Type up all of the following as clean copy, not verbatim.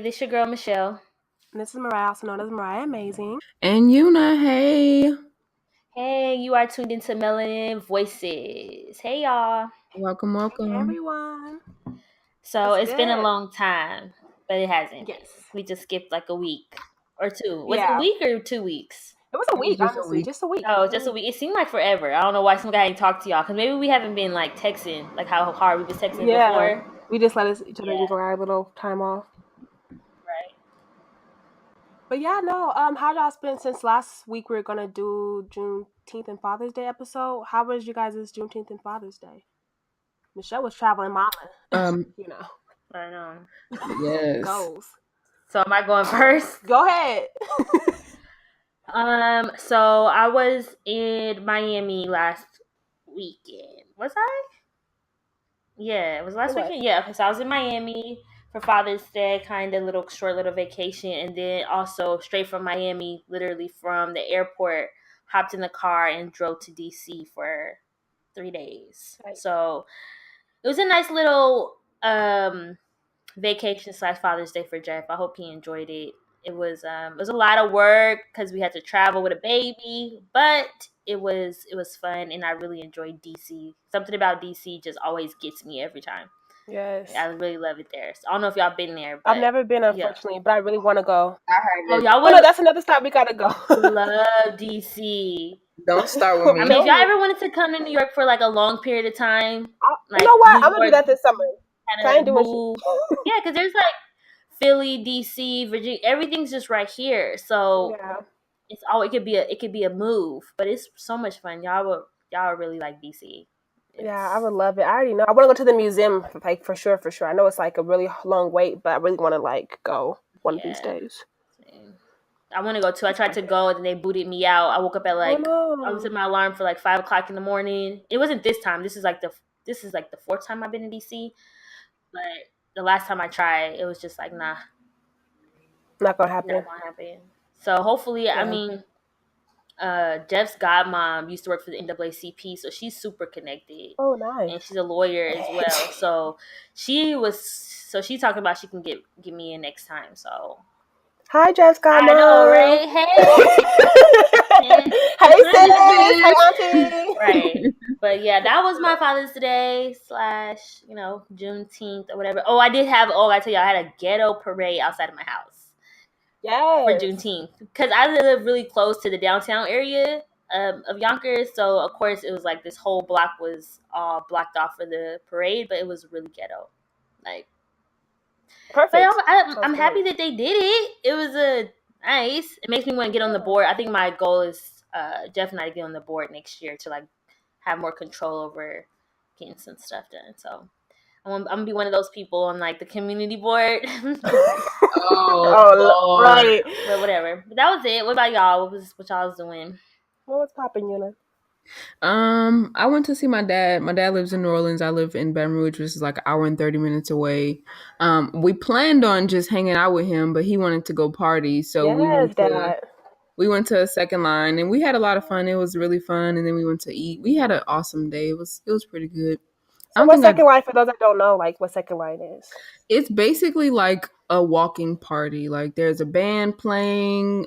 this your girl Michelle. And this is Mariah, also known as Mariah Amazing. And Yuna, hey. Hey, you are tuned into Melanin Voices. Hey, y'all. Welcome. Hey, everyone. So What's it's been a good? long time, but it hasn't. Yes. We just skipped like a week or two. Was it a Yeah. week or 2 weeks? It was a week, just a honestly. week. Just a week. Oh, just a week. It seemed like forever. I don't know why some guy ain't talked to y'all because maybe we haven't been like texting, like how hard we was texting Yeah. before. We just let each other enjoy our little time off. Right. But yeah, no. How y'all spent since last week? We were gonna do Juneteenth and Father's Day episode. How was you guys' Juneteenth and Father's Day? Michelle was traveling miling. You know. I know. Yes. Goals. So am I going first? Go ahead. So I was in Miami last weekend. Was I? Yeah, it was last weekend. Yeah, because I was in Miami for Father's Day, kind of short little vacation, and then also straight from Miami, literally from the airport, hopped in the car and drove to DC for 3 days. Right. So it was a nice little vacation / Father's Day for Jeff. I hope he enjoyed it. It was a lot of work because we had to travel with a baby, but it was fun, and I really enjoyed DC. Something about DC just always gets me every time. Yes. I really love it there. So I don't know if y'all been there, but I've never been, unfortunately, but I really want to go. I heard it. y'all Oh no, that's another stop we gotta go. love DC. Don't start with me. I mean, if y'all ever wanted to come to New York for like a long period of time, like you know what? New I'm gonna do York, that this summer. Kind of move. Yeah, because there's like Philly, DC, Virginia, everything's just right here. So Yeah. it could be a move, but it's so much fun. Y'all would really like DC. Yeah, I would love it. I already know. I want to go to the museum, like for sure. I know it's like a really long wait, but I really want to like go one of these days. I want to go too. I tried to go and they booted me out. I woke up at I was set my alarm for like 5:00 in the morning. It wasn't this time. This is like the 4th time I've been in DC. But the last time I tried, it was just like nah, not gonna happen. So hopefully, I mean, Jeff's godmom used to work for the NAACP, so she's super connected. Oh, nice. And she's a lawyer as well. So she's talking about she can get me in next time. So hi, Jeff's godmom. I know, right? Hey. Hey, sis. Hey, auntie. Right. But yeah, that was my Father's Day / Juneteenth or whatever. Oh, I tell you, I had a ghetto parade outside of my house. Yes. For Juneteenth, because I live really close to the downtown area of Yonkers, so of course it was like this whole block was all blocked off for the parade, but it was really ghetto, like perfect. But I'm happy that they did it. It was nice. It makes me want to get on the board. I think my goal is Jeff and I to get on the board next year to like have more control over getting some stuff done. So I'm gonna be one of those people on like the community board. Oh, right. But whatever. But that was it. What about y'all? What y'all was doing? What was popping, Yuna? I went to see my dad. My dad lives in New Orleans. I live in Baton Rouge, which is like an hour and 30 minutes away. We planned on just hanging out with him, but he wanted to go party, so we went to a second line, and we had a lot of fun. It was really fun, and then we went to eat. We had an awesome day. It was pretty good. So what second line, for those that don't know, like what second line is? It's basically like a walking party. Like there's a band playing.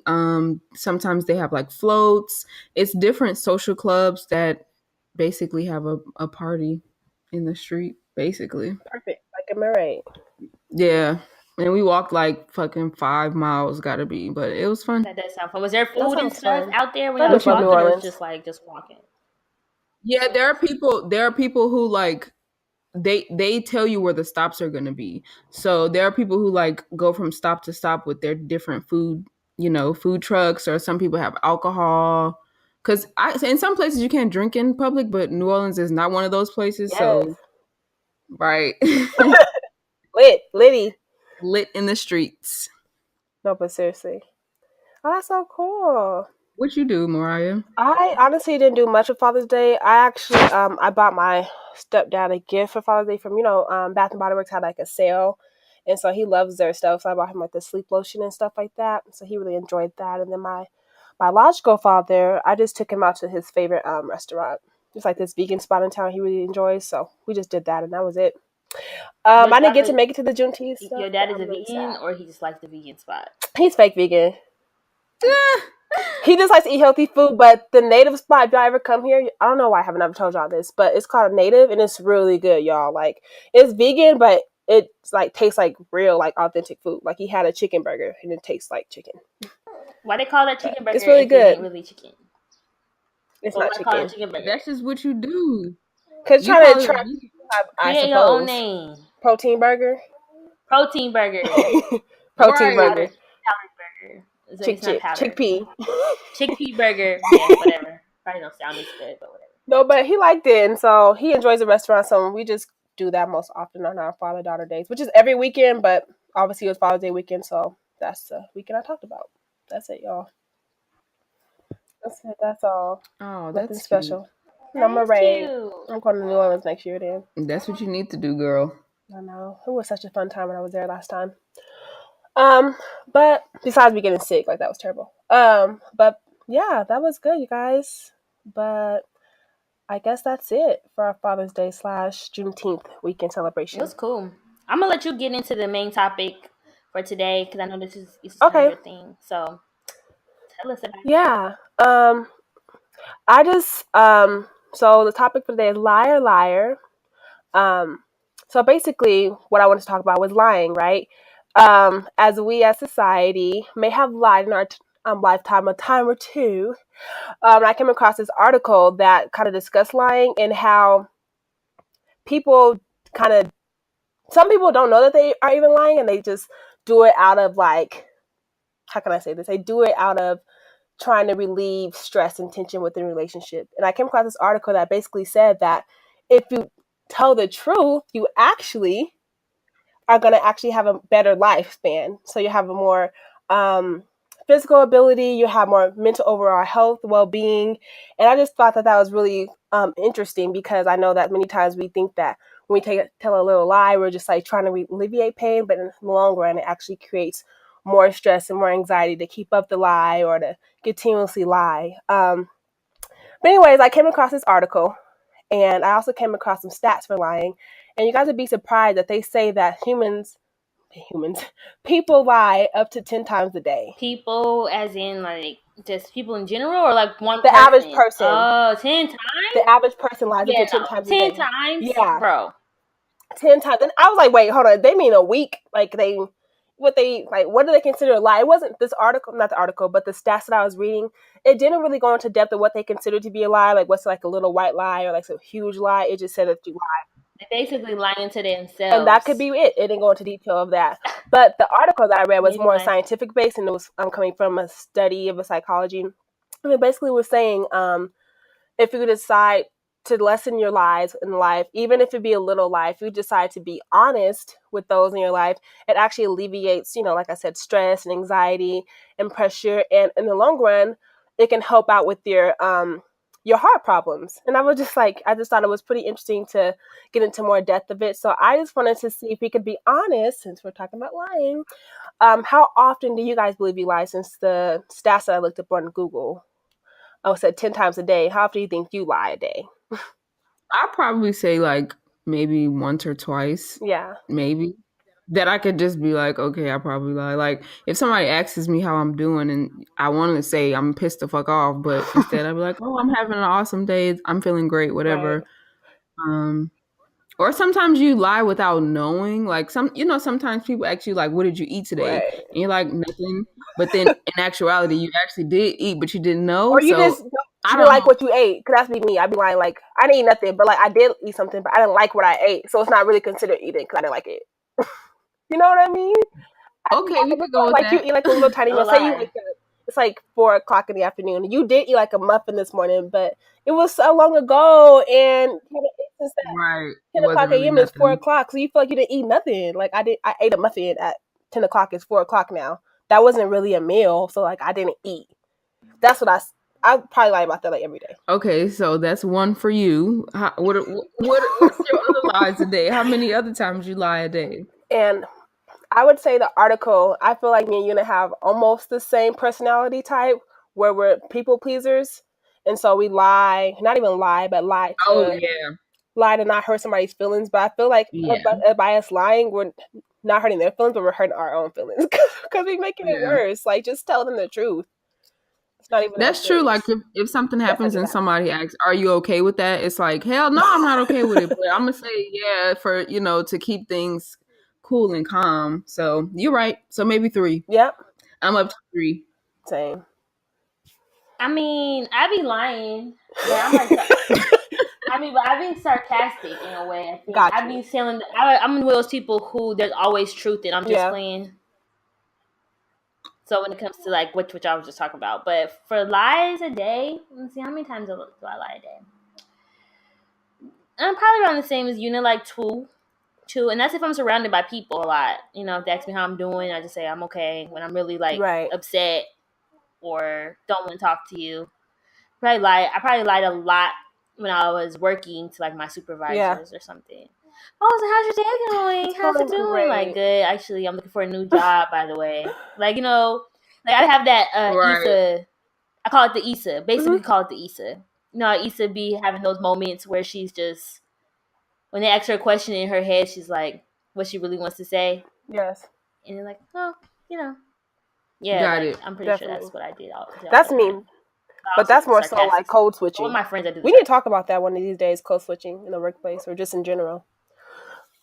Sometimes they have like floats. It's different social clubs that basically have a party in the street, basically. Perfect. Like a Mariah. Yeah. And we walked like fucking 5 miles, gotta be, but it was fun. That does sound fun. Was there food and stuff out there when y'all was walking, or was just walking? Yeah, there are people who like they tell you where the stops are going to be. So there are people who like go from stop to stop with their different food trucks, or some people have alcohol. Because in some places you can't drink in public, but New Orleans is not one of those places. Yes. So, right. Lit in the streets. No, but seriously. Oh, that's so cool. What you do, Mariah? I honestly didn't do much for Father's Day. I actually I bought my stepdad a gift for Father's Day from Bath and Body Works had like a sale, and so he loves their stuff. So I bought him like the sleep lotion and stuff like that. So he really enjoyed that. And then my biological father, I just took him out to his favorite restaurant, just like this vegan spot in town he really enjoys. So we just did that, and that was it. I didn't get to make it to the Juneteenth stuff. Your dad is a really vegan, sad. or he just likes the vegan spot? He's fake vegan. He just likes to eat healthy food, but the native spot, if y'all ever come here, I don't know why I haven't ever told y'all this, but it's called Native, and it's really good, y'all. Like, it's vegan, but it's like tastes like real, like authentic food. Like, he had a chicken burger, and it tastes like chicken. Why they call that chicken burger? It's really good. It ain't really chicken. It's not chicken. That's just what you do. Cause trying to try, I create suppose. Your own name. Protein burger. Protein burger. Protein burger. Powdered burger. Chickpea. Chickpea burger. Yeah, whatever. Probably don't sound as good, but whatever. No, but he liked it, and so he enjoys the restaurant. So we just do that most often on our father-daughter days, which is every weekend. But obviously, it was Father's Day weekend, so that's the weekend I talked about. That's it, y'all. That's it. That's all. Oh, Nothing that's special. No, Mariah. I'm going to New Orleans next year. Then that's what you need to do, girl. I know, it was such a fun time when I was there last time. But besides me getting sick, like that was terrible. But yeah, that was good, you guys. But I guess that's it for our Father's Day / Juneteenth weekend celebration. It was cool. I'm gonna let you get into the main topic for today because I know this is okay. Your thing. So tell us about it. Yeah. I just so the topic for today is liar, liar. So basically, what I wanted to talk about was lying, right? As we as society may have lied in our lifetime a time or two. I came across this article that kind of discussed lying and how people some people don't know that they are even lying, and they just do it out of like, how can I say this? They do it out of trying to relieve stress and tension within a relationship. And I came across this article that basically said that if you tell the truth, you actually are going to actually have a better lifespan. So you have a more physical ability, you have more mental overall health, well-being. And I just thought that was really interesting, because I know that many times we think that when we tell a little lie, we're just like trying to alleviate pain, but in the long run, it actually creates more stress and more anxiety to keep up the lie or to continuously lie. But anyways, I came across this article, and I also came across some stats for lying. And you guys would be surprised that they say that people lie up to 10 times a day. People as in like just people in general, or like one the person? Average person. Oh, 10 times? The average person lies up to 10 times a day. 10 times? Yeah. Bro. 10 times. And I was like, wait, hold on. They mean a week? Like what do they consider a lie? It wasn't this article, not the article, but the stats that I was reading, it didn't really go into depth of what they consider to be a lie, like what's like a little white lie or like a huge lie. It just said that you lie. They're basically lying to themselves. And that could be it. It didn't go into detail of that. But the article that I read was more scientific based, and it was coming from a study of a psychology. And it basically was saying if you decide to lessen your lies in life, even if it be a little lie, if you decide to be honest with those in your life, it actually alleviates, like I said, stress and anxiety and pressure. And in the long run, it can help out with your heart problems. And I just thought it was pretty interesting to get into more depth of it. So I just wanted to see if we could be honest, since we're talking about lying. How often do you guys believe you lie? Since the stats that I looked up on Google, I said 10 times a day. How often do you think you lie a day? I'd probably say like maybe once or twice. Yeah. Maybe. That I could just be like, okay, I probably lie. Like, if somebody asks me how I'm doing and I want to say I'm pissed the fuck off, but instead I'd be like, oh, I'm having an awesome day. I'm feeling great, whatever. Right. Or sometimes you lie without knowing. Like, sometimes people ask you, like, what did you eat today? Right. And you're like, nothing. But then in actuality, you actually did eat, but you didn't know. Or you didn't like what you ate. Because that's me. I'd be lying, like, I didn't eat nothing, but like I did eat something, but I didn't like what I ate. So it's not really considered eating because I didn't like it. You know what I mean? Okay, we could go with that. You eat like a little tiny meal. Say it's like 4:00 in the afternoon. You did eat like a muffin this morning, but it was so long ago, and right, 10:00 a.m. is 4:00, so you feel like you didn't eat nothing. Like I ate a muffin at 10:00. It's 4:00 now. That wasn't really a meal, so like I didn't eat. That's what I probably lie about that like every day. Okay, so that's one for you. What's your other lies a day? How many other times you lie a day? And I would say the article, I feel like me and Yuna have almost the same personality type, where we're people pleasers. And so we lie, not even lie, but lie lie to not hurt somebody's feelings, but I feel like by us lying, we're not hurting their feelings, but we're hurting our own feelings because we're making it worse. Like, just tell them the truth. It's not even That's true. Like if something happens and somebody asks, "Are you okay with that?" It's like, hell no, I'm not okay with it. But I'm gonna say, yeah, for to keep things cool and calm. So you're right. So maybe 3. Yep. I'm up to 3. Same. I mean, I be lying, but I'm like, but I be sarcastic in a way. I think I be feeling. I'm one of those people who there's always truth, and I'm just playing. So when it comes to like which I was just talking about, but for lies a day, let's see how many times do I lie a day. I'm probably around the same as you, like 2, and that's if I'm surrounded by people a lot. If they ask me how I'm doing, I just say I'm okay. When I'm really like upset or don't want to talk to you, I probably lied a lot when I was working to like my supervisors or something. Oh, so how's your day going? How's it doing? Great. Like, good. Actually, I'm looking for a new job, by the way. Like, I have that Issa. I call it the Issa. Basically, we call it the Issa. Issa be having those moments where she's just, when they ask her a question in her head, she's like, what she really wants to say. Yes. And you're like, oh, yeah. Got it. I'm pretty sure that's what I did. That's me. But that's more so like code switching. All my friends that do we need to talk about that one of these days, code switching in the workplace or just in general.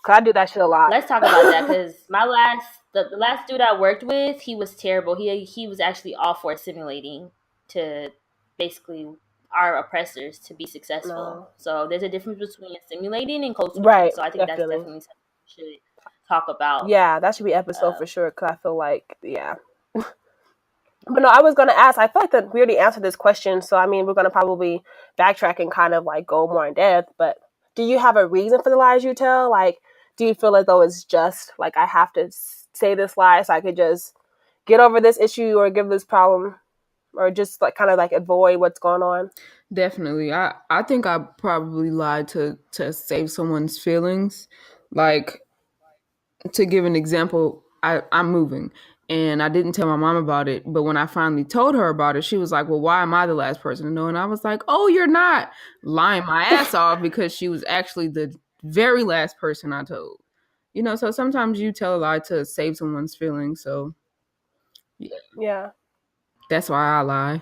Cause I do that shit a lot. Let's talk about that because the last dude I worked with, he was terrible. He was actually all for simulating to basically our oppressors to be successful. No. So there's a difference between simulating and code switching. Right. So I think that's definitely something we should talk about. Yeah, that should be episode for sure. Cause I feel like But no, I was going to ask, I feel like that we already answered this question. So, I mean, we're going to probably backtrack and kind of like go more in depth. But do you have a reason for the lies you tell? Like, do you feel as though it's just like I have to say this lie so I could just get over this issue or give this problem or just like kind of like avoid what's going on? Definitely. I think I probably lied to save someone's feelings. Like, to give an example, I'm moving. And I didn't tell my mom about it. But when I finally told her about it, she was like, well, why am I the last person to know? And I was like, oh, you're not. Lying my ass off because she was actually the very last person I told. So sometimes you tell a lie to save someone's feelings. So, yeah. That's why I lie.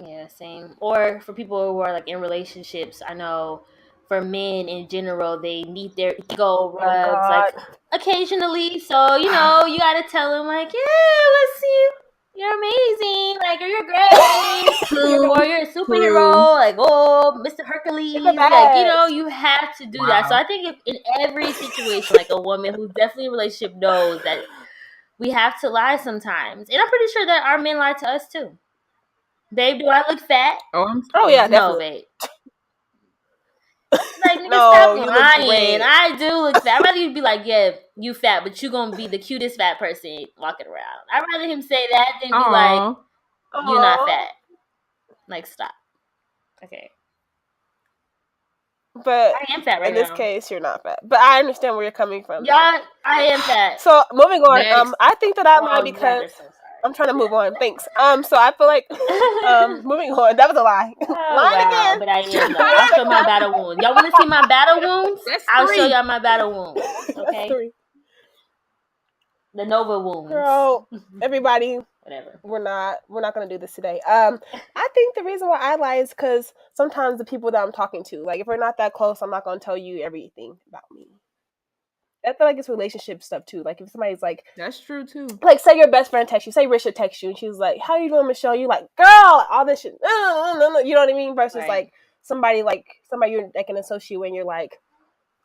Yeah, same. Or for people who are like in relationships, I know for men in general, they need their ego rubs like occasionally. So, you got to tell them like, yeah, let's see, you're amazing. Like, or you're great. Or you're a superhero. Like, oh, Mr. Hercules. Like, you have to do that. So I think if in every situation, like a woman who's definitely in a relationship knows that we have to lie sometimes. And I'm pretty sure that our men lie to us too. Babe, do I look fat? Oh yeah, definitely. No, babe. Like, nigga, stop lying. I do look fat. I'd rather you be like, yeah, you fat, but you gonna be the cutest fat person walking around. I'd rather him say that than be like, you're not fat. Like, stop. Okay. But I am fat right in this case, you're not fat. But I understand where you're coming from. Yeah, I am fat. So moving on, I think that I lied because I'm trying to move on. Thanks. So I feel like moving on. That was a lie. Lying again. But I am. I'll show my battle wound. Y'all want to see my battle wounds? I'll show y'all my battle wounds. Okay. The Nova wounds. Girl, everybody. Whatever. We're not gonna do this today. I think the reason why I lie is because sometimes the people that I'm talking to, like if we're not that close, I'm not gonna tell you everything about me. I feel like it's relationship stuff too. Like if somebody's like, that's true too. Like say your best friend texts you, say Risha texts you, and she's like, "How you doing, Michelle?" You like, "Girl, all this shit." No. You know what I mean? Versus like somebody you're like an associate when you're like,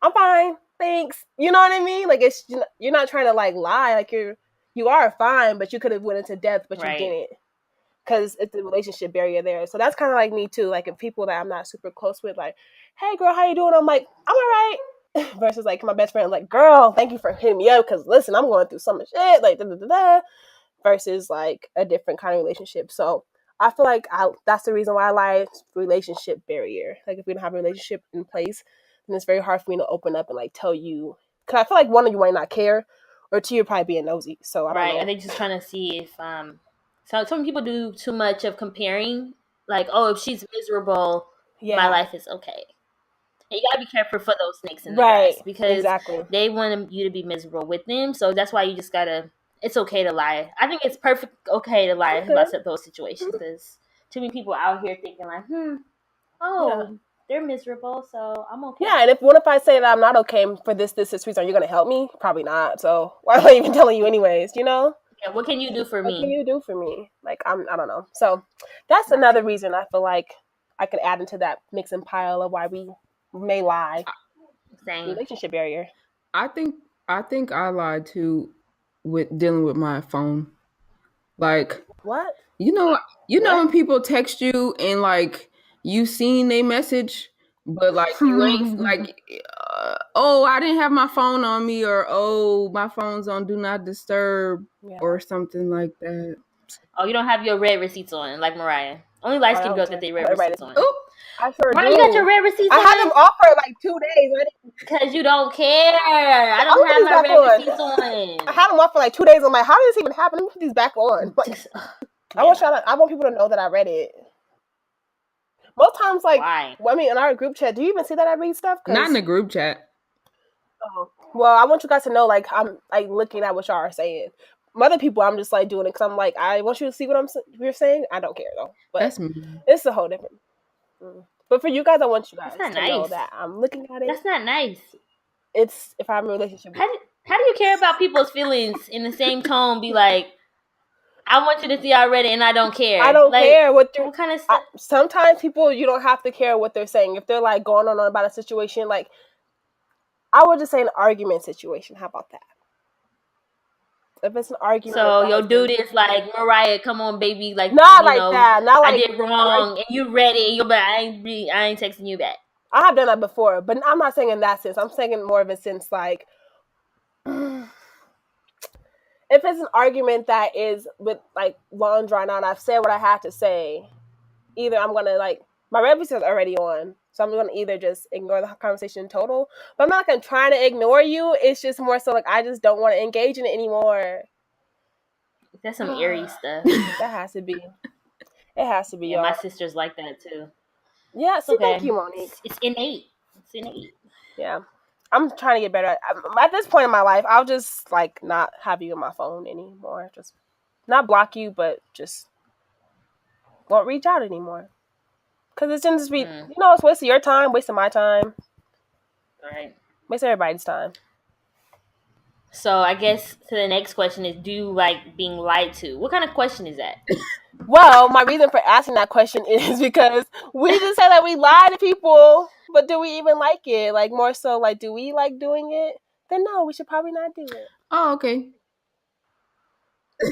"I'm fine, thanks." You know what I mean? Like it's you're not trying to like lie. Like you are fine, but you could have went into depth, but you didn't. Because it's a relationship barrier there. So that's kind of like me too. Like if people that I'm not super close with, like, "Hey girl, how you doing?" I'm like, "I'm all right." Versus like my best friend, like, "Girl, thank you for hitting me up because listen, I'm going through so much shit." Like versus like a different kind of relationship. So I feel like that's the reason why I lie. Relationship barrier. Like if we don't have a relationship in place, then it's very hard for me to open up and like tell you. Because I feel like one of you might not care, or two, you're probably being nosy. So I don't know. I think just trying to see if so some people do too much of comparing. Like, oh, if she's miserable, my life is okay. And you gotta be careful for those snakes in the Right. grass because Exactly. they want you to be miserable with them. So that's why you just gotta. It's okay to lie. I think it's perfect okay to lie about those situations because too many people out here thinking like, Yeah. they're miserable, so I'm okay. Yeah, and what if I say that I'm not okay for this reason? Are you gonna help me? Probably not. So why am I even telling you anyways? You know? Yeah, what can you do for What can me? you do for me? Like I don't know. So that's Not another too. reason I feel like I could add into that mixing pile of why we may lie. Same. Relationship barrier. I think I lied too with dealing with my phone. Like, What? you know What? when people text you and like you seen a message, but like you ain't like, oh, I didn't have my phone on me, or oh, my phone's on do not disturb, Yeah. or something like that. Oh, you don't have your red receipts on, like Mariah. Only light skinned girls get their red receipts on. Oh, I sure Mariah, do. you got your red receipts I on? had them off for like 2 days. Because you don't care. I don't put have these my back red on. receipts on. I had them off for like 2 days. I'm like, how did this even happen? Let me put these back on. Like, I want people to know that I read it. Most times, like, Why? I mean, in our group chat, do you even see that I read stuff? not in the group chat. Oh, well, I want you guys to know, like, I'm like looking at what y'all are saying. Other people, I'm just like doing it because I'm like, I want you to see what you're saying. I don't care though, but That's me. it's a whole different. But for you guys, I want you guys That's to not know nice. that I'm looking at it. That's not nice. It's if I'm in a relationship. How do you care about people's feelings in the same tone? Be like, I want you to see I read it and I don't care. I don't like, care what kind of stuff. Sometimes people, you don't have to care what they're saying. If they're like going on about a situation, like I would just say an argument situation. How about that? If it's an argument, so your dude is like, Mariah, come on, baby, like not like that. Not like I did wrong, and you read it, and you're like, I ain't texting you back. I have done that before, but I'm not saying in that sense. I'm saying more of a sense like, if it's an argument that is with like long drawn out, I've said what I have to say. Either I'm gonna like my reputation is already on, so I'm gonna either just ignore the conversation in total. But I'm not gonna try to ignore you. It's just more so like I just don't want to engage in it anymore. That's some Aries stuff. That has to be. It has to be. Yeah, y'all. my sister's like that too. Yeah, see, okay. Thank you, Monique. It's innate. It's innate. Yeah, I'm trying to get better. At this point in my life, I'll just like not have you on my phone anymore. Just not block you, but just won't reach out anymore. Because it's just be, it's wasting your time, wasting my time. Right. Wasting everybody's time. So I guess to the next question is, do you like being lied to? What kind of question is that? Well, my reason for asking that question is because we just said that we lie to people, but do we even like it? Like more so, like do we like doing it? Then no, we should probably not do it. Oh, okay.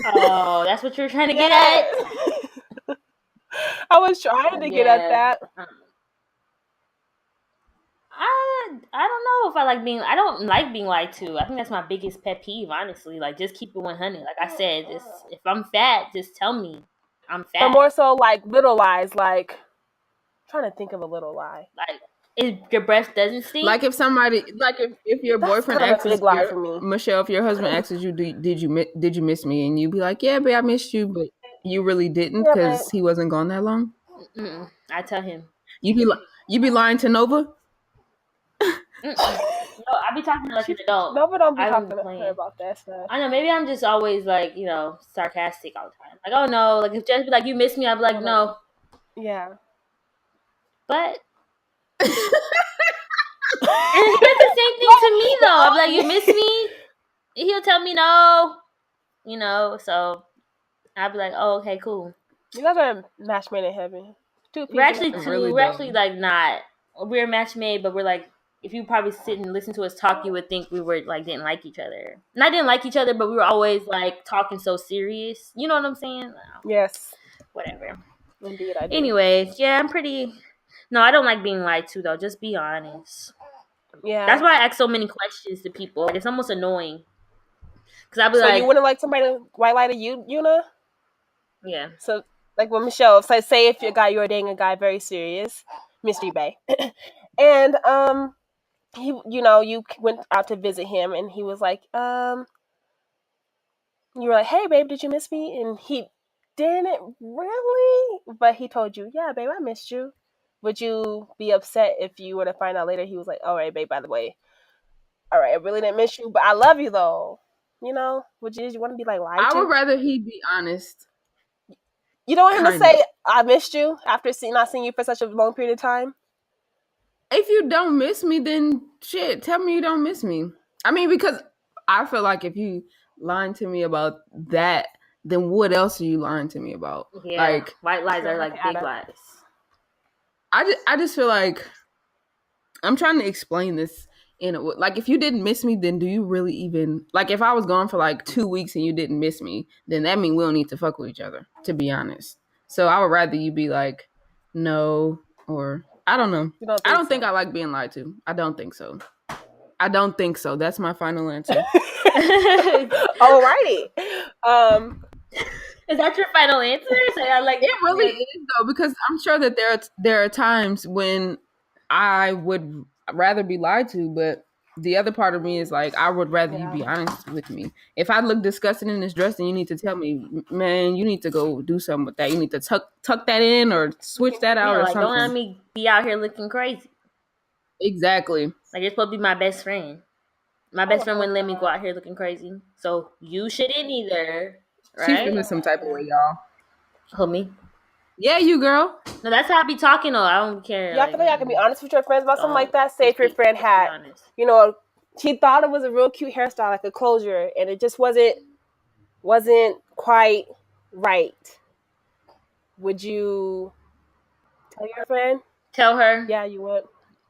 Oh, that's what you're trying to get at? I was trying to get at that. I don't know if I don't like being lied to. I think that's my biggest pet peeve, honestly. Like, just keep it 100. Like I said, if I'm fat, just tell me I'm fat. But more so like little lies, like I'm trying to think of a little lie. Like, if your breath doesn't stink? Like if somebody, like if your boyfriend asks you, Michelle, if your husband asks you, did you miss me? And you be like, yeah, babe, I missed you, but you really didn't because he wasn't gone that long. I tell him. You be lying to Nova? No, I be talking like an adult. Nova don't be talking to her about that stuff. I know, maybe I'm just always like, sarcastic all the time. Like, oh no, like if Jess be like, you miss me, I'd be like, no. Yeah. But and he does the same thing to me though. I'm like, you miss me? He'll tell me no. So I'd be like, oh, okay, cool. You guys are match made in heaven. We're actually we're actually like not. We're match made, but we're like, if you probably sit and listen to us talk, you would think we were like didn't like each other. And I didn't like each other, but we were always like talking so serious. You know what I'm saying? Yes. Whatever. Indeed, I do. Anyways, yeah, I'm pretty. No, I don't like being lied to though. Just be honest. Yeah. That's why I ask so many questions to people. It's almost annoying. Cause I'll be so you wouldn't like somebody to white lie to you, Una? Yeah. So like when Michelle, say if you're dating a guy very serious, Mystery Bay, and he, you went out to visit him, and he was like, you were like, hey babe, did you miss me? And he didn't really, but he told you, yeah babe, I missed you. would you be upset if you were to find out later he was like, all right, babe, by the way, all right, I really didn't miss you, but I love you though. You know, would you want to be like lied I to? would rather he be honest. You don't want him to Kinda. say, I missed you after not seeing you for such a long period of time? If you don't miss me, then shit, tell me you don't miss me. I mean, because I feel like if you lying to me about that, then what else are you lying to me about? Yeah, Like, white lies True, are like big lies. I just feel like I'm trying to explain this in a, like, if you didn't miss me, then do you really even, like, if I was gone for like 2 weeks and you didn't miss me, then that means we don't need to fuck with each other, to be honest. So I would rather you be like, no, or I don't know. I don't think I like being lied to. I don't think so. I don't think so. That's my final answer. Alrighty. Is that your final answer? So I like it really is though, because I'm sure that there are times when I would rather be lied to, but the other part of me is like, I would rather you be honest with me. If I look disgusting in this dress, then you need to tell me, man, you need to go do something with that. You need to tuck that in or switch that out or like, something. don't let me be out here looking crazy. Exactly. Like, you're supposed to be my best friend. My best friend wouldn't let me go out here looking crazy. So you shouldn't either. Right? She's feeling some type of way, y'all. Who, me? Yeah, you girl. No, that's how I be talking though. I don't care. Yeah, I feel like I can be honest with your friends about something like that. Say if your friend had, you know, she thought it was a real cute hairstyle, like a closure, and it just wasn't quite right. Would you tell your friend? Tell her? Yeah, you would.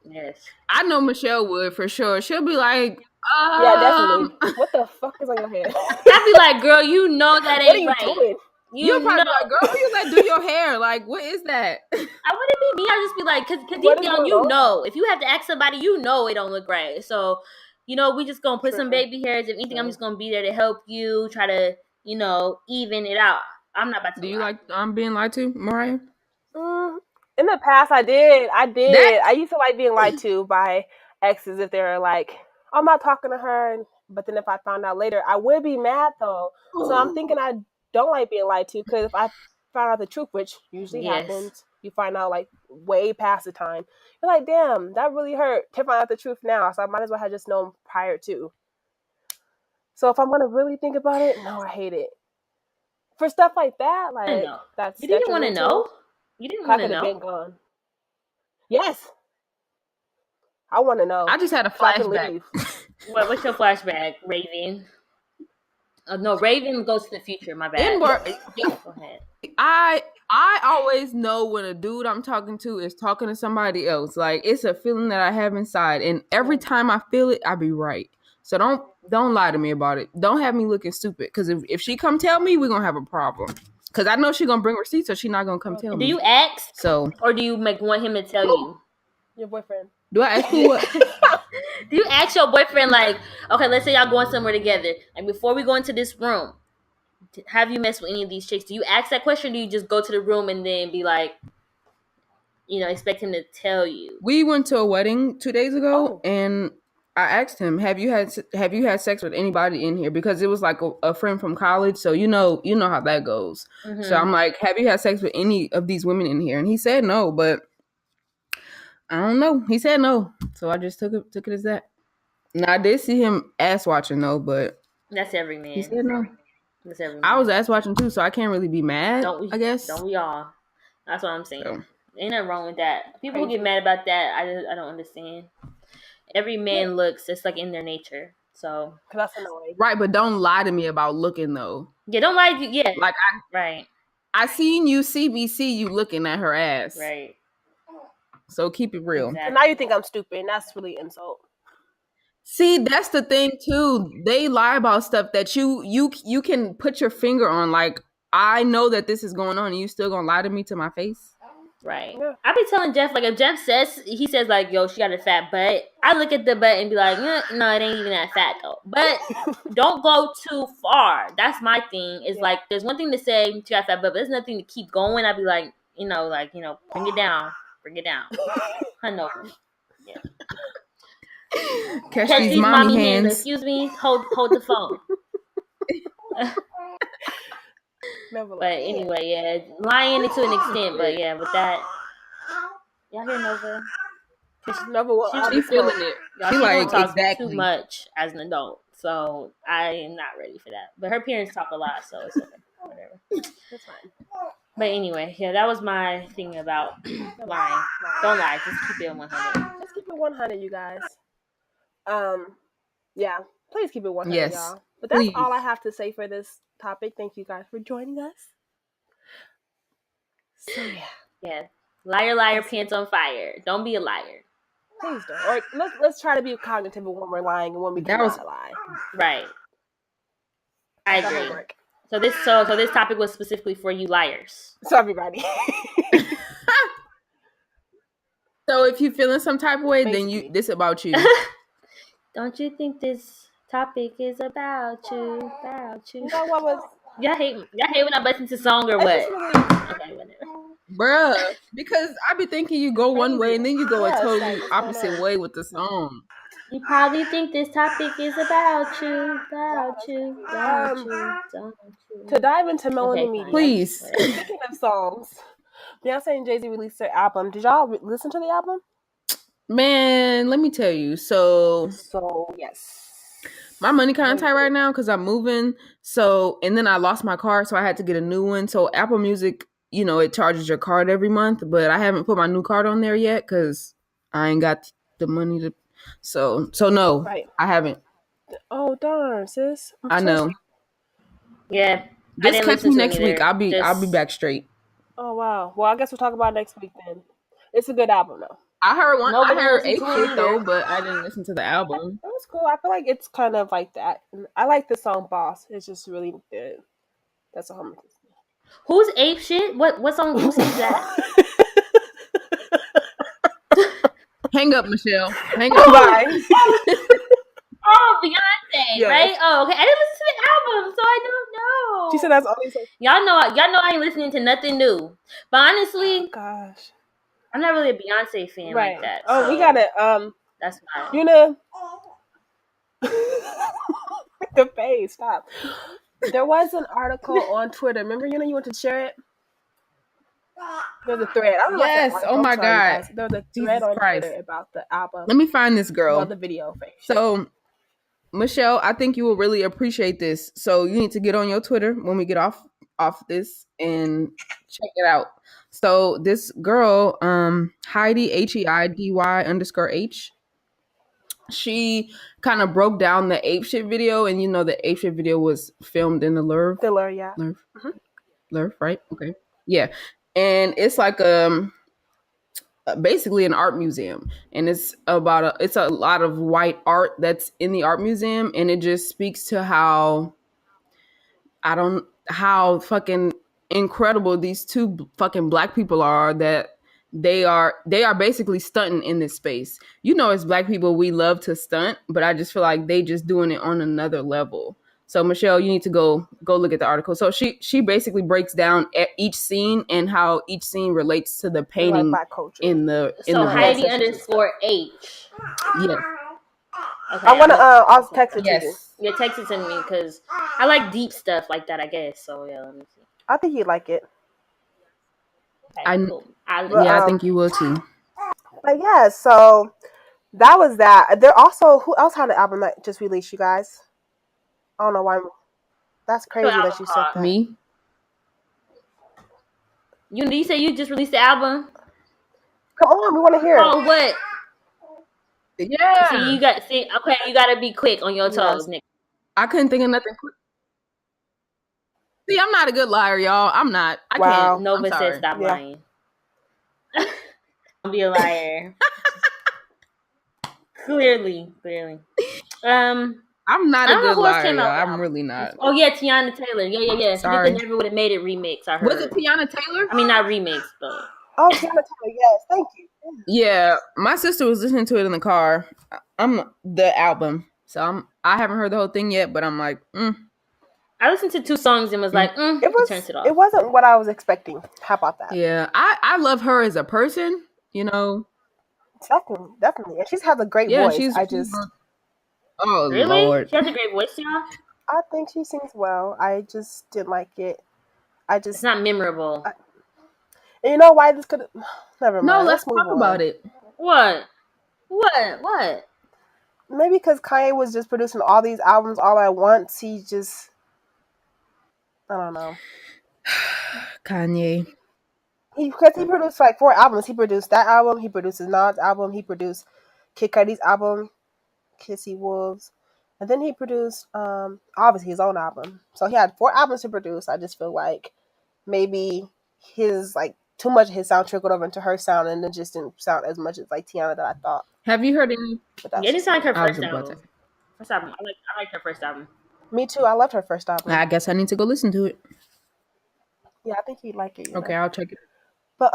Yes. I know Michelle would for sure. She'll be like, yeah, definitely. What the fuck is on your head? I'd be like, girl, you know that ain't what are you right. doing? You'll probably be like, girl, who you let do your hair? Like, what is that? I wouldn't be me. I'd just be like, because deep down, you know. If you have to ask somebody, you know it don't look right. So, you know, we just going to put some baby hairs. If anything, I'm just going to be there to help you, try to, you know, even it out. I'm not about to Do you like being lied to, Mariah? In the past, I did. I used to like being lied to by exes if they were like, oh, I'm not talking to her. But then if I found out later, I would be mad though. So I'm thinking I don't like being lied to, because if I found out the truth, which usually happens, you find out like way past the time. You're like, damn, that really hurt to find out the truth now. So I might as well have just known prior to. So if I'm gonna really think about it, no, I hate it. For stuff like that, like that's you didn't want to know. You didn't want to know. Been gone. Yes, I want to know. I just had a flashback. What's your flashback, Raven? No, Raven goes to the future. My bad. Go ahead. I always know when a dude I'm talking to is talking to somebody else. Like, it's a feeling that I have inside, and every time I feel it, I be right. So don't lie to me about it. Don't have me looking stupid, because if she come tell me, we're gonna have a problem. Because I know she's gonna bring receipts, so she's not gonna come tell me. Do you ask? So, or do you want him to tell you? Your boyfriend. Do I ask you what? Do you ask your boyfriend, like, okay, let's say y'all going somewhere together, like, before we go into this room, have you messed with any of these chicks? Do you ask that question, or do you just go to the room and then be like, you know, expect him to tell you? We went to a wedding 2 days ago, and I asked him, have you had sex with anybody in here? Because it was like a friend from college, so you know how that goes. Mm-hmm. So I'm like, have you had sex with any of these women in here? And he said no, but I don't know. He said no, so I just took it as that. Now I did see him ass watching though, but that's every man. He said no. That's every man. I was ass watching too, so I can't really be mad. I guess. Don't we all? That's what I'm saying. So. Ain't nothing wrong with that. People who get mad about that, I don't understand. Every man looks, it's like in their nature. So that's annoying. Right, but don't lie to me about looking though. Yeah, don't lie to you. Yeah. Like right. I seen you CBC you looking at her ass. Right. So keep it real. Exactly. And now you think I'm stupid, and that's really insult. See, that's the thing too. They lie about stuff that you can put your finger on. Like, I know that this is going on, and you still gonna lie to me to my face? Right. Yeah. I be telling Jeff, like, if Jeff says, he says, like, yo, she got a fat butt, I look at the butt and be like, no, it ain't even that fat, though. But don't go too far. That's my thing. It's like, there's one thing to say, she got a fat butt, but there's nothing to keep going. I be like, bring it down. Bring it down. I know. Yeah. Catch these mommy hands. Excuse me. Hold the phone. But anyway, yeah, lying to an extent, but yeah, with that, Y'all hear Nova? Nova will all She be feeling smoke. it. Y'all, She she like, don't talk too exactly. much as an adult, so I am not ready for that. But her parents talk a lot, so it's okay. Whatever. That's fine. But anyway, yeah, that was my thing about lying. Don't lie, just keep it 100. Just keep it 100, you guys. Yeah, please keep it 100, Yes. y'all. But that's Please. all I have to say for this topic. Thank you guys for joining us. So yeah. Yeah. Liar, liar, pants on fire. Don't be a liar. Please don't. Or let's try to be cognitive of when we're lying and when we cannot lie. Right. I That's our agree. homework. So this topic was specifically for you liars. So everybody. So if you're feeling some type of way, Basically. then this about you. Don't you think this topic is about you? About you. You know what was? Y'all hate when I bust into song or what? Okay, whatever. Bruh, because I be thinking you go one way and then you go a totally opposite way with the song. You probably think this topic is about you, about you, don't you. To dive into Melanie Media, please. Speaking of songs, Beyonce and Jay-Z released their album. Did y'all listen to the album? Man, let me tell you. So yes. My money kind of tight right now because I'm moving. So, and then I lost my card, so I had to get a new one. So Apple Music, it charges your card every month, but I haven't put my new card on there yet because I ain't got the money to. So no, right. I haven't. Oh darn, sis! I know. Yeah, just catch me next week. I'll be back straight. Oh wow. Well, I guess we'll talk about it next week then. It's a good album though. I heard one. I heard Ape Shit though, but I didn't listen to the album. That was cool. I feel like it's kind of like that. I like the song "Boss." It's just really good. That's a homework. Who's Ape Shit? What song? Who sings that? Hang up, Michelle. Hang up. Bye. Oh, Beyonce, yes. Right? Oh, okay. I didn't listen to the album, so I don't know. She said that's only. Y'all know I ain't listening to nothing new. But honestly, gosh, I'm not really a Beyonce fan like that. Oh, so we got it. That's fine. You know, the face. Stop. There was an article on Twitter. Remember, you want to share it. There's a thread. I don't know. Yes. Oh my God. There's a thread on Twitter about the album. Let me find this girl. About the video. So, Michelle, I think you will really appreciate this. So you need to get on your Twitter when we get off this and check it out. So this girl, Heidi HEIDY_H, she kind of broke down the Ape Shit video, and the Ape Shit video was filmed in the Louvre. The Louvre, yeah. Louvre, Louvre, right? Okay, yeah. And it's like basically an art museum, and it's a lot of white art that's in the art museum, and it just speaks to how fucking incredible these two fucking black people are, that they are basically stunting in this space. As black people, we love to stunt, but I just feel like they just doing it on another level. So Michelle, you need to go look at the article. So she basically breaks down each scene and how each scene relates to the painting in the. So Heidi _H. Yes. Okay, I want to. I'll text it to you. Yeah, text it to me because I like deep stuff like that. I guess so. Yeah, let me see. I think you'd like it. Okay, cool. I think you will too. But yeah, so that was that. There also, who else had an album that just released, you guys? I don't know why. That's crazy that you said that. Me? You say you just released the album? Come on, we want to hear it. Oh, what? Yeah. Okay, you gotta be quick on your toes, Nick. I couldn't think of nothing quick. See, I'm not a good liar, y'all. I'm not. I can't. Nova said stop lying. Don't be a liar. Clearly. I'm not a good liar, y'all. I'm really not. Oh yeah, Tiana Taylor. Yeah. Sorry. She did the Never Would Have Made It remix. I heard. Was it Tiana Taylor? I mean, not remix, but. Oh, Tiana Taylor. Yes, thank you. Yeah, my sister was listening to it in the car. The album, so I haven't heard the whole thing yet, but I'm like, I listened to 2 songs and was like, turns it off. It wasn't what I was expecting. How about that? Yeah, I love her as a person. Definitely, and she has a great voice. Oh really? Lord, she has a great voice, y'all. I think she sings well. I just didn't like it. It's not memorable. And you know why this could? Never No, mind. let's Let's move talk on. about it. What? What? Maybe because Kanye was just producing all these albums all at once. He just, I don't know. Kanye. Because he produced like 4 albums. He produced that album. He produced his Nas album. He produced Kid Cudi's album, Kissy Wolves, and then he produced obviously his own album. So he had 4 albums to produce. I just feel like maybe his like too much of his sound trickled over into her sound, and it just didn't sound as much as like Tiana that I thought. Have you heard any? But Yeah, that's it just sound like her I was first about to. album. First album. I like her first album. me too. I loved her first album. I guess I need to go listen to it. Yeah, I think you'd like it. Okay, I'll check it. But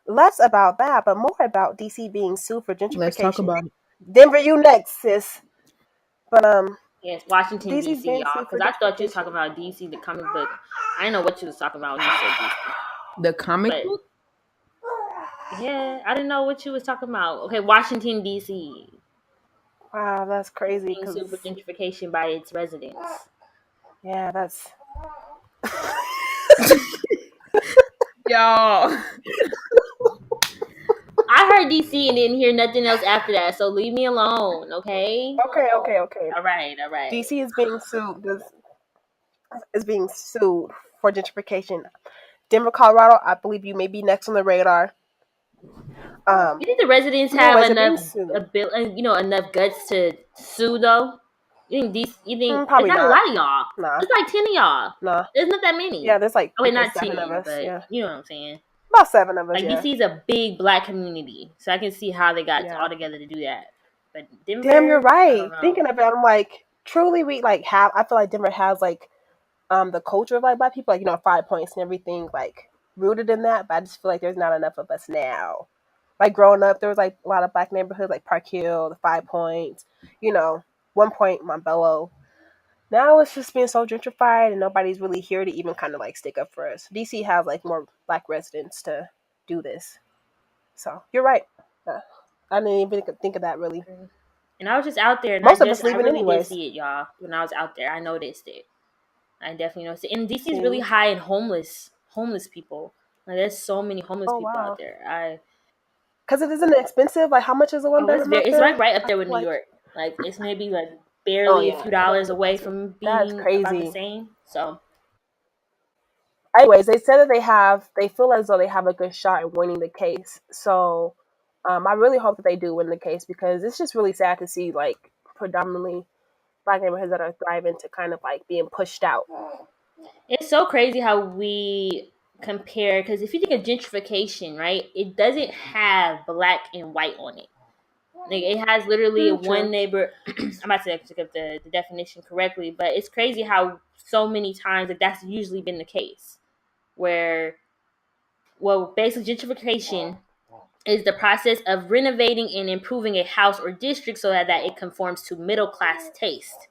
less about that, but more about DC being sued for gentrification. Let's talk about it. Denver, you next, sis. But Yes, Washington DC's DC, being y'all. sued for Because I thought you was gentrification. talking about DC, the comic book. I didn't know what you was talking about when you said DC. The comic But book? yeah, I didn't know what you was talking about. Okay, Washington DC Wow, that's crazy. being sued for gentrification by its residents. Yeah, that's. Y'all. I heard DC and didn't hear nothing else after that, so leave me alone, okay? Okay. All right. DC is being sued. Is being sued for gentrification. Denver, Colorado. I believe you may be next on the radar. You think the residents have enough enough guts to sue though? You think these? You think probably it's not a lot of y'all? Nah. It's like 10 of y'all. Nah. There's not that many. Yeah, there's like not 7 10 of us. but Yeah, you know what I'm saying. about 7 of us. Like yeah. DC is a big black community, so I can see how they got all together to do that. But Denver, damn, you're right. Thinking about it, I'm like, truly, we like have. I feel like Denver has like, the culture of like black people, like 5 Points and everything, like rooted in that. But I just feel like there's not enough of us now. Like growing up, there was like a lot of black neighborhoods, like Park Hill, the 5 Points, 1 Point, Montbello. Now it's just being so gentrified, and nobody's really here to even kind of like stick up for us. DC has like more black residents to do this. So you're right. I didn't even think of that really. And I was just out there, and most of us leaving I really anyways. did see it, y'all. When I was out there, I noticed it. I definitely noticed it. And DC is really high in homeless people. Like there's so many homeless people out there. Because it isn't expensive. Like how much is a 1 bedroom? It's like right up there with New York. Like it's maybe like barely a few dollars away from being about the same. So, anyways, they said that they feel as though they have a good shot at winning the case. So, I really hope that they do win the case, because it's just really sad to see like predominantly black neighborhoods that are thriving to kind of like being pushed out. It's so crazy how we compare, because if you think of gentrification, right, it doesn't have black and white on it. Like it has literally one neighbor. I'm about to look up the definition correctly, but it's crazy how so many times that's usually been the case. Where, basically gentrification is the process of renovating and improving a house or district so that it conforms to middle class taste.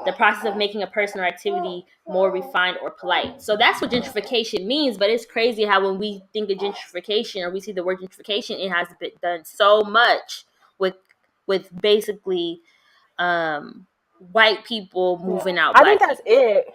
The process of making a person or activity more refined or polite. So that's what gentrification means. But it's crazy how when we think of gentrification, or we see the word gentrification, it has been done so much with basically white people moving out. I think that's it.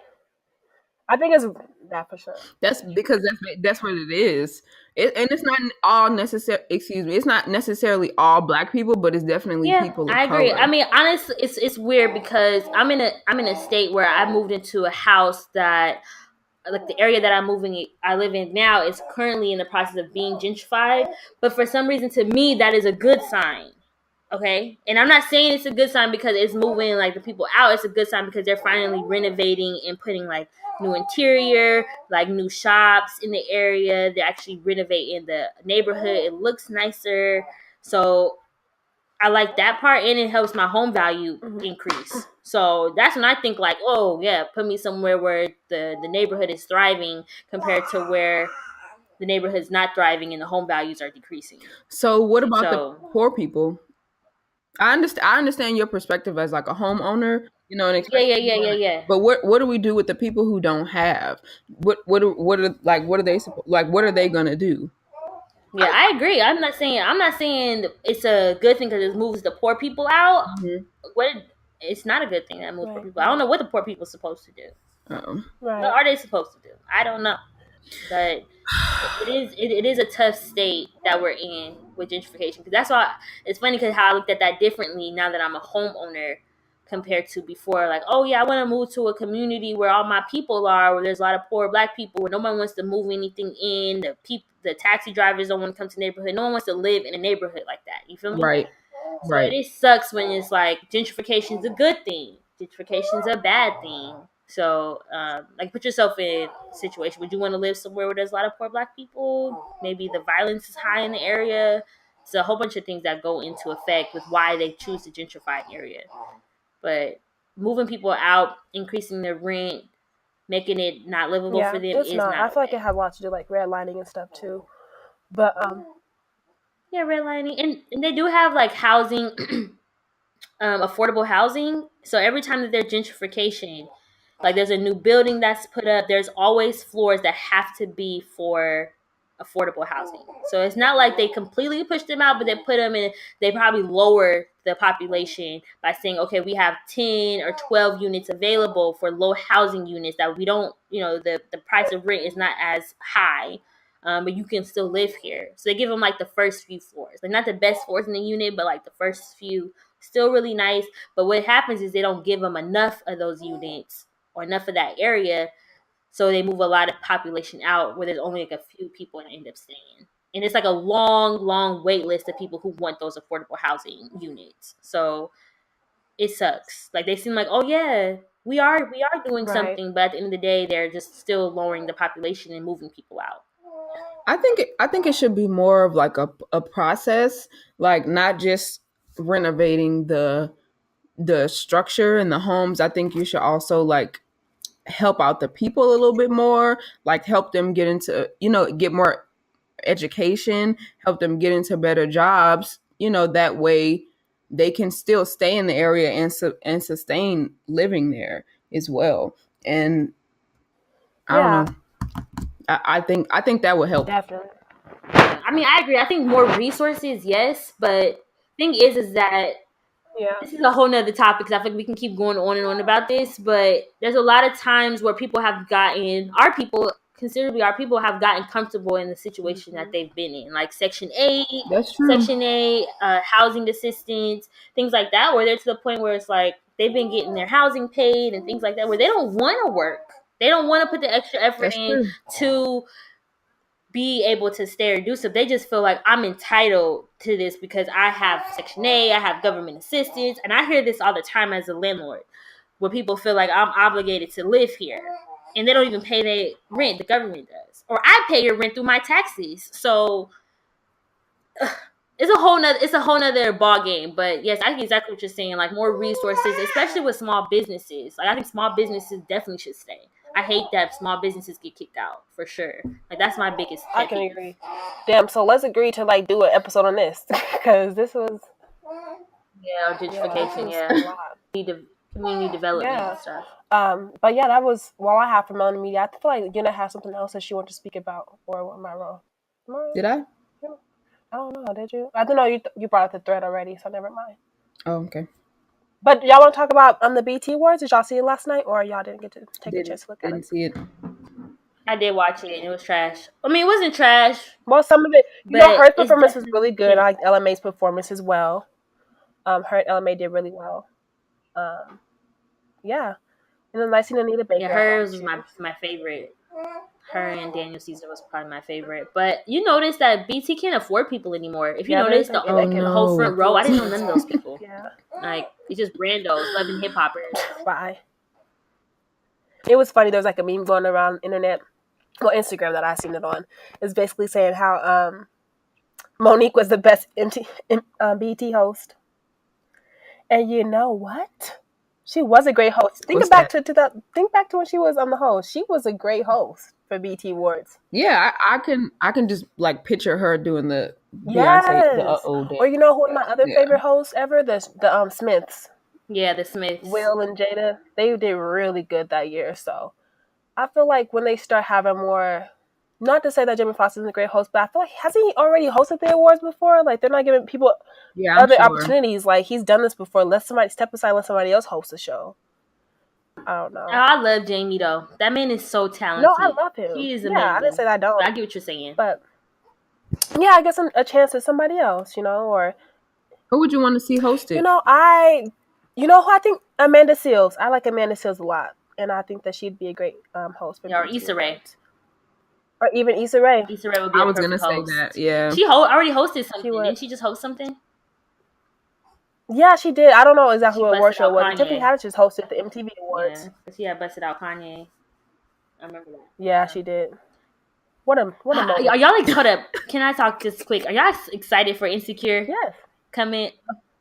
I think it's that for sure. That's because that's what it is. And it's not all necessary. Excuse me. It's not necessarily all black people, but it's definitely people of I agree. color. I mean, honestly, it's weird because I'm in a state where I moved into a house that, like the area that I live in now is currently in the process of being gentrified. But for some reason, to me, that is a good sign. Okay, and I'm not saying it's a good sign because it's moving like the people out. It's a good sign because they're finally renovating and putting like new interior, like new shops in the area. They're actually renovating the neighborhood. It looks nicer. So I like that part, and it helps my home value increase. So that's when I think like, oh yeah, put me somewhere where the neighborhood is thriving compared to where the neighborhood is not thriving and the home values are decreasing. So what about the poor people? I understand your perspective as like a homeowner, Yeah. But what do we do with the people who don't have? What are they gonna do? Yeah, I agree. I'm not saying it's a good thing because it moves the poor people out. Mm-hmm. It's not a good thing that moves poor people. I don't know what the poor people are supposed to do. Right. What are they supposed to do? I don't know. But it is a tough state that we're in with gentrification. Because that's why it's funny because how I looked at that differently now that I'm a homeowner compared to before. Like, oh yeah, I want to move to a community where all my people are, where there's a lot of poor black people, where no one wants to move anything in. The taxi drivers don't want to come to the neighborhood. No one wants to live in a neighborhood like that. You feel me? Right. So it sucks when it's like gentrification is a good thing. Gentrification is a bad thing. So, like, put yourself in a situation. Would you want to live somewhere where there's a lot of poor black people? Maybe the violence is high in the area. It's a whole bunch of things that go into effect with why they choose to gentrify an area. But moving people out, increasing their rent, making it not livable for them is not. I feel like it has a lot to do like redlining and stuff too. But yeah, redlining, and they do have like housing. Affordable housing. So every time that there's gentrification, like there's a new building that's put up, there's always floors that have to be for affordable housing. So it's not like they completely push them out, but they put them in. They probably lower the population by saying, okay, we have 10 or 12 units available for low housing units that we don't, the price of rent is not as high. But you can still live here. So they give them like the first few floors, like not the best floors in the unit, but like the first few. Still really nice, but what happens is they don't give them enough of those units or enough of that area, so they move a lot of population out where there's only like a few people that end up staying. And it's like a long wait list of people who want those affordable housing units. So it sucks. Like they seem like, oh yeah, we are doing something, but at the end of the day, they're just still lowering the population and moving people out. I think it should be more of like a process, like not just renovating the structure and the homes. I think you should also like help out the people a little bit more, like help them get into, get more education, help them get into better jobs, that way they can still stay in the area and sustain living there as well. And I don't know. I think that would help. Definitely. I mean, I agree. I think more resources, yes, but thing is that this is a whole nother topic because I think we can keep going on and on about this, but there's a lot of times where people have gotten, our people have gotten comfortable in the situation that they've been in, like Section 8, Section 8, housing assistance, things like that, where they're to the point where it's like they've been getting their housing paid and things like that, where they don't want to work. They don't want to put the extra effort in to be able to stay or do so. They just feel like I'm entitled to this because I have Section 8, I have government assistance. And I hear this all the time as a landlord, where people feel like I'm obligated to live here. And they don't even pay their rent, the government does. Or I pay your rent through my taxes. So it's a whole nother ball game. But yes, I think exactly what you're saying, like more resources, especially with small businesses. Like I think small businesses definitely should stay. I hate that small businesses get kicked out, for sure. Like, that's my biggest pet I can agree. Damn, so let's agree to, like, do an episode on this. Because this was... Yeah, gentrification, community development and stuff. But yeah, that was all I have from Melanie Media. I feel like Yuna has something else that she wanted to speak about. Or am I wrong? Did I? I don't know, did you? I don't know, you brought up the thread already, so never mind. Oh, okay. But y'all want to talk about the BT Awards? Did y'all see it last night, or y'all didn't get to take a chance to look at it? Didn't see it. I did watch it, and it was trash. I mean, it wasn't trash. Well, some of it, her performance was really good. I like LMA's performance as well. Her and LMA did really well. Yeah. And then I seen Anita Baker. Yeah, hers was my favorite. Her and Daniel Caesar was probably my favorite. But you notice that BT can't afford people anymore. If you notice, the whole front row, I didn't know none of those people. Like, it's just randos, loving hip hoppers. Bye. It was funny. There was like a meme going around internet, well, Instagram that I seen it on. It's basically saying how Monique was the best BT host. And you know what? She was a great host. Think back to when she was on the host. She was a great host for BT Awards. Yeah, I can just like picture her doing the Beyonce, the old day. Or you know who my other favorite hosts ever? The Smiths. Yeah, the Smiths. Will and Jada. They did really good that year. So I feel like when they start having more, not to say that Jimmy Foster isn't a great host, but I feel like hasn't he already hosted the awards before? Like they're not giving people other opportunities. Like he's done this before. Let somebody step aside, let somebody else host the show. I don't know. Oh, I love Jamie though. That man is so talented. No, I love him. He is Yeah, amazing. I didn't say that I don't. But I get what you're saying. But yeah, I guess a chance with somebody else, or Who would you want to see hosted? who I think Amanda Seales. I like Amanda Seales a lot, and I think that she'd be a great host for or Issa Rae. Or even Issa Rae. Issa Rae would be I a was perfect gonna host. say that. Yeah, she already hosted something. Didn't she just host something? Yeah, she did. I don't know exactly what award show it was. Kanye. Tiffany Haddish just hosted the MTV Awards. Yeah, she had busted out Kanye. I remember that. Yeah, she did. What a moment. Are y'all like, hold up? Can I talk just quick? Are y'all excited for Insecure? Yes. Coming.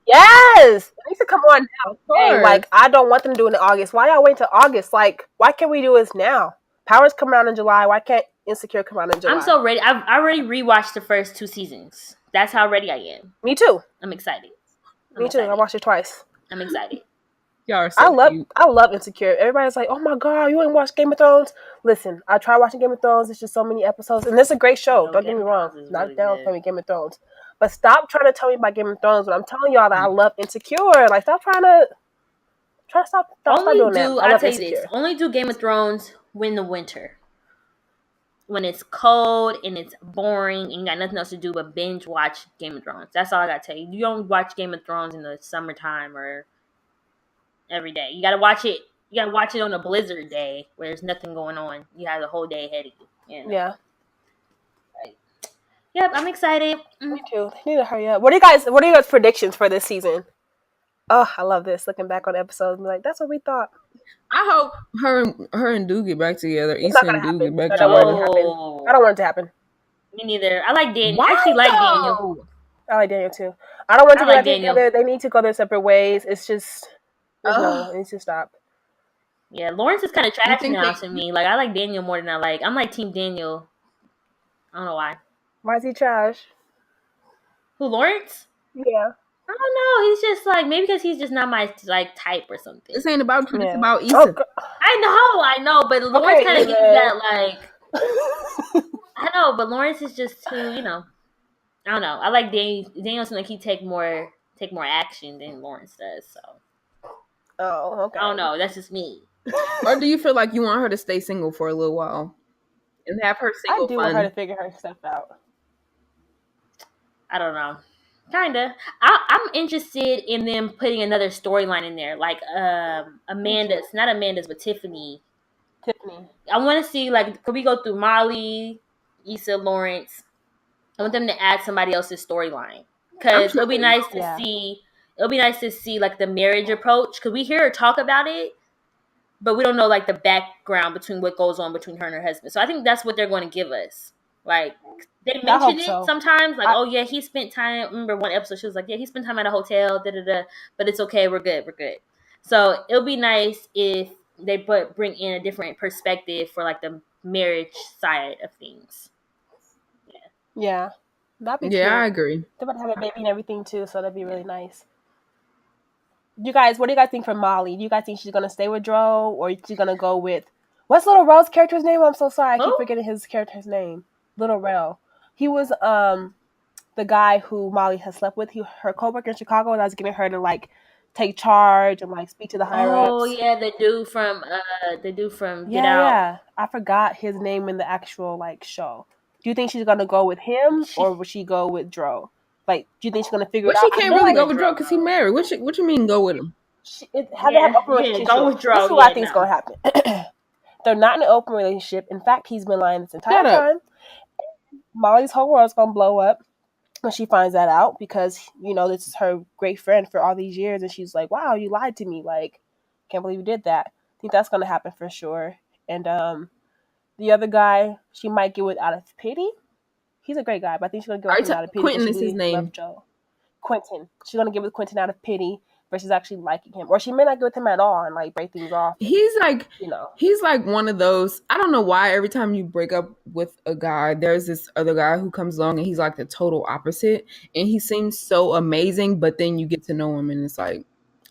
Yes! It needs to come on now. Hey, like, I don't want them to do it in August. Why y'all wait till August? Like, why can't we do this now? Powers come out in July. Why can't Insecure come out in July? I'm so ready. I've already rewatched the first 2 seasons. That's how ready I am. Me too. I'm excited. Me too. I watched it twice. I'm excited. Y'all are so cute. I love Insecure. Everybody's like, oh my God, you ain't watched Game of Thrones? Listen, I tried watching Game of Thrones. It's just so many episodes. And it's a great show. Don't get me wrong. Not down with Game of Thrones. But stop trying to tell me about Game of Thrones when I'm telling y'all that I love Insecure. Like, stop trying to stop doing that. I'll tell you this. Only do Game of Thrones when the winter. When it's cold and it's boring and you got nothing else to do but binge watch Game of Thrones. That's all I gotta tell you. You don't watch Game of Thrones in the summertime or every day. You gotta watch it. You gotta watch it on a blizzard day where there's nothing going on. You have the whole day ahead of you. Yeah. Right. Yep, I'm excited. Me too. They need to hurry up. What are you guys' predictions for this season? Oh, I love this. Looking back on episodes and be like, that's what we thought. I hope her and Dude get back together. It's not gonna happen. Dude get back together. I don't want it to happen. Me neither. I like Daniel. I actually like Daniel. I like Daniel too. I don't want to get back together. They need to go their separate ways. It's just it needs to stop. Yeah, Lawrence is kind of trash now to me. Like, I like Daniel more than I'm like Team Daniel. I don't know why. Why is he trash? Who, Lawrence? Yeah. I don't know. He's just like, maybe because he's just not my type or something. This ain't about you. It's about Issa. I know, but Lawrence kind of gives that like. I know, but Lawrence is just too, I don't know. I like Daniel. Daniel seems like he take more action than Lawrence does. So. Oh, okay. I don't know. That's just me. Or do you feel like you want her to stay single for a little while and have her single? I do want her to figure her stuff out. I don't know. Kinda. I'm interested in them putting another storyline in there, like Amanda's, not Amanda's, but Tiffany. I want to see, like, could we go through Molly, Issa, Lawrence? I want them to add somebody else's storyline because it'll be nice to see. It'll be nice to see like the marriage approach because we hear her talk about it, but we don't know like the background between what goes on between her and her husband. So I think that's what they're going to give us. Like, they mention it sometimes, like, oh yeah, he spent time. Remember one episode, she was like, yeah, he spent time at a hotel, but it's okay, we're good. So it'll be nice if they bring in a different perspective for like the marriage side of things. Yeah, that'd be cute. I agree. They're about to have a baby and everything too, so that'd be really nice. What do you guys think from Molly? Do you guys think she's gonna stay with Dro, or is she gonna go with what's Little Rel's character's name? I'm so sorry, I keep forgetting his character's name. Little Rel. He was the guy who Molly has slept with. Her coworker in Chicago, and I was getting her to like take charge and like speak to the higher ups. Oh yeah, the dude from Get Out. Yeah, I forgot his name in the actual like show. Do you think she's gonna go with him, or would she go with Dro? Like, do you think she's gonna figure it out? She can't really go with Dro because he's married. What you mean go with him? Have open relationship. Go with Dro. This is what I think is gonna happen. They're not in an open relationship. In fact, he's been lying this entire time. Molly's whole world's gonna blow up when she finds that out because this is her great friend for all these years, and she's like, "Wow, you lied to me! Like, can't believe you did that." I think that's gonna happen for sure. And the other guy, she might get with out of pity. He's a great guy, but I think she's gonna get with him out of pity. Quentin is his name. Quentin. She's gonna get with Quentin out of pity versus actually liking him, or she may not get with him at all and like break things off. He's like, he's like one of those. I don't know why every time you break up with a guy, there's this other guy who comes along and he's like the total opposite, and he seems so amazing, but then you get to know him and it's like,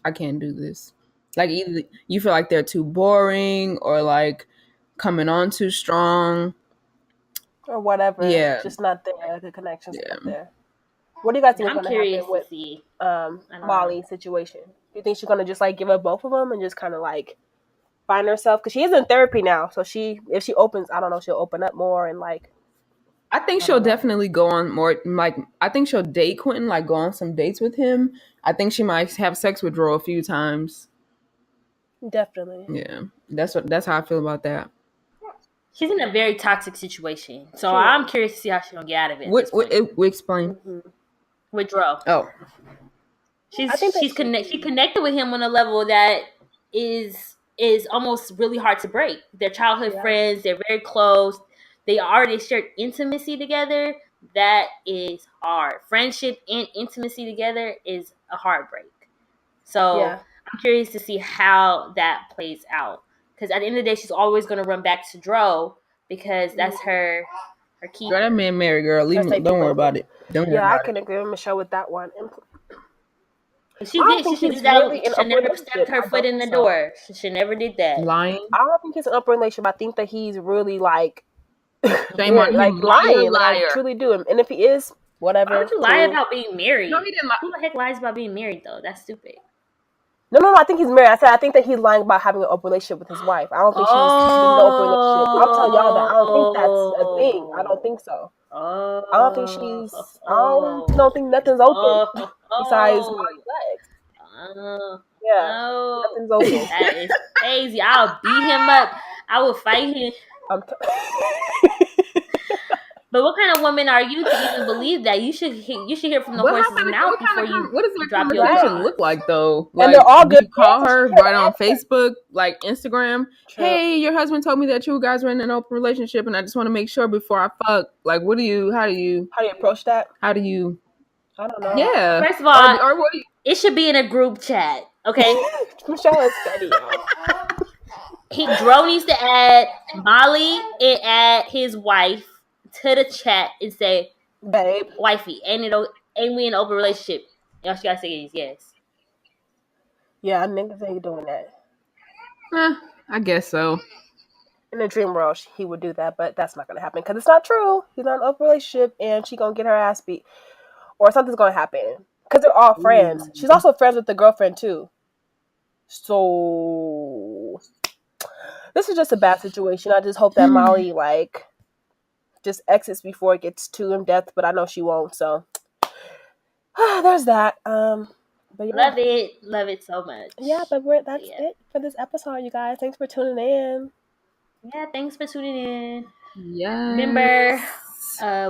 I can't do this. Like, either you feel like they're too boring or like coming on too strong or whatever. Yeah, it's just not there. The connection's not there. What do you guys think is going to happen with Molly's situation? Do you think she's going to just like give up both of them and just kind of like, find herself, because she is in therapy now. So if she opens, I don't know, she'll open up more and like. I think she'll definitely go on more. Like, I think she'll date Quentin, like go on some dates with him. I think she might have sex with Dro a few times. Definitely. Yeah, that's how I feel about that. She's in a very toxic situation, so I'm curious to see how she's gonna get out of it. We explain with Dro. Oh, she connected with him on a level that is almost really hard to break. They're childhood friends. They're very close. They already shared intimacy together. That is hard. Friendship and intimacy together is a heartbreak. So I'm curious to see how that plays out. Because at the end of the day, she's always going to run back to Dro because that's her key. Girl, that man married, girl. Leave him. Don't worry about it. I can agree with Michelle with that one. She should never stepped her foot in the door. She never did that. Lying. I don't think he's an open relationship. I think that he's really like shame on him. Lying. I truly do. And if he is, whatever. Why would you lie about being married? No, he didn't lie. Who the heck lies about being married though? That's stupid. No. I think he's married. I think that he's lying about having an open relationship with his wife. I don't think she's in an open relationship. I'm telling y'all that. I don't think that's a thing. I don't think so. I don't think she's. I don't think nothing's open besides my legs. Nothing's open. That is crazy. I'll beat him up. I will fight him. But what kind of woman are you to even believe that? You should hear from the horse's mouth before you. What does that conversation look like though? Like, and they're all good. You call her right on Facebook, like Instagram. True. Hey, your husband told me that you guys were in an open relationship, and I just want to make sure before I fuck. Like, how do you approach that? How do you? I don't know. Yeah. First of all, it should be in a group chat. Okay. Michelle is steady. Dro needs to add Molly and add his wife to the chat and say, "Babe, wifey, ain't we in an open relationship?" All she gotta say is yes. Yeah, niggas ain't doing that. I guess so. In a dream world, he would do that, but that's not gonna happen because it's not true. He's not in an open relationship, and she gonna get her ass beat, or something's gonna happen because they're all friends. She's also friends with the girlfriend too. So this is just a bad situation. I just hope that Molly just exits before it gets too in depth, but I know she won't. So there's that. But love it so much. Yeah, but that's it for this episode, you guys. Thanks for tuning in. Yeah, thanks for tuning in. Yeah. Remember,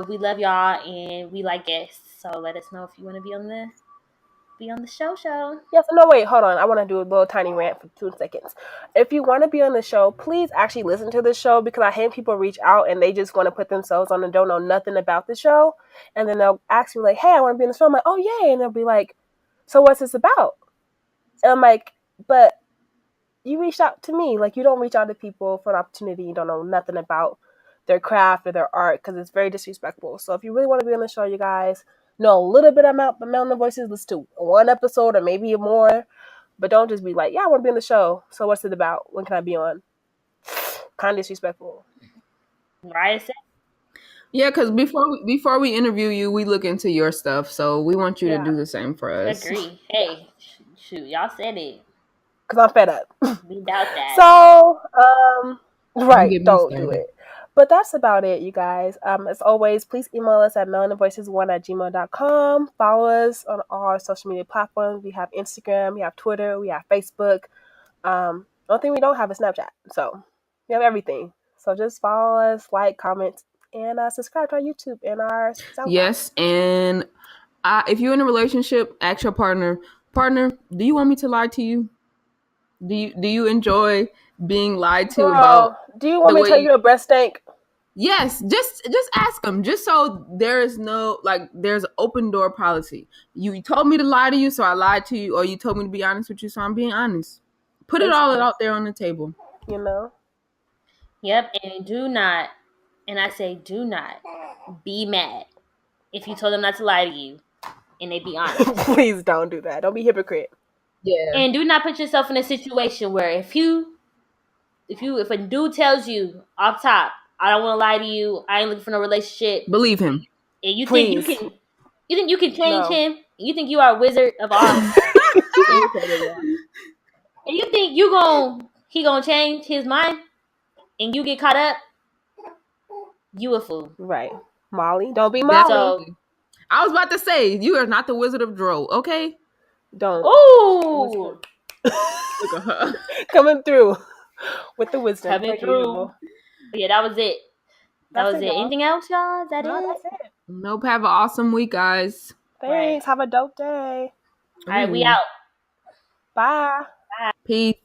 we love y'all and we like guests. So let us know if you want to be on the show. Yes. No, wait, hold on. I want to do a little tiny rant for 2 seconds. If you want to be on the show, please actually listen to the show, because I hate people reach out and they just want to put themselves on and don't know nothing about the show. And then they'll ask me like, hey, I want to be on the show. I'm like, oh, yay. And they'll be like, so what's this about? And I'm like, but you reached out to me. Like, you don't reach out to people for an opportunity you don't know nothing about their craft or their art, because it's very disrespectful. So if you really want to be on the show, you guys, know a little bit about Melanin Voices, listen to one episode or maybe more, but don't just be like, yeah, I want to be on the show. So what's it about? When can I be on? Kind of disrespectful. Mariah said. Yeah, because before we interview you, we look into your stuff, so we want you to do the same for us. Agree. Hey, shoot, y'all said it. Because I'm fed up. We doubt that. So, right, don't do it. But that's about it, you guys. As always, please email us at melaninvoices1@gmail.com. Follow us on all our social media platforms. We have Instagram, we have Twitter, we have Facebook. The only thing we don't have is Snapchat. So we have everything. So just follow us, like, comment, and subscribe to our YouTube and our SoundCloud. Yes, and if you're in a relationship, ask your partner, do you want me to lie to you? Do you enjoy being lied to about? Do you want me to tell you a breast stank? Yes, just ask them, just so there is no, there's an open door policy. You told me to lie to you, so I lied to you, or you told me to be honest with you, so I'm being honest. Put it all out there on the table. You know? Yep, and do not be mad if you told them not to lie to you and they be honest. Please don't do that. Don't be hypocrite. Yeah. And do not put yourself in a situation where if a dude tells you off top, I don't want to lie to you, I ain't looking for no relationship, believe him. And you think you can change him, you think you are a Wizard of Oz. And you think you gonna he gonna change his mind, and you get caught up, you a fool. Right. Molly. Don't be That's Molly. So, I was about to say, you are not the Wizard of Dro, okay? Don't. ooh, Look at her. Coming through with the wisdom. coming per through. usual. Yeah, that was it. That That's was it. y'all. Anything else, y'all? Is that No, it? that's it. Nope, have an awesome week, guys. Thanks. Right. Have a dope day. All right, we Ooh. out. Bye. Peace.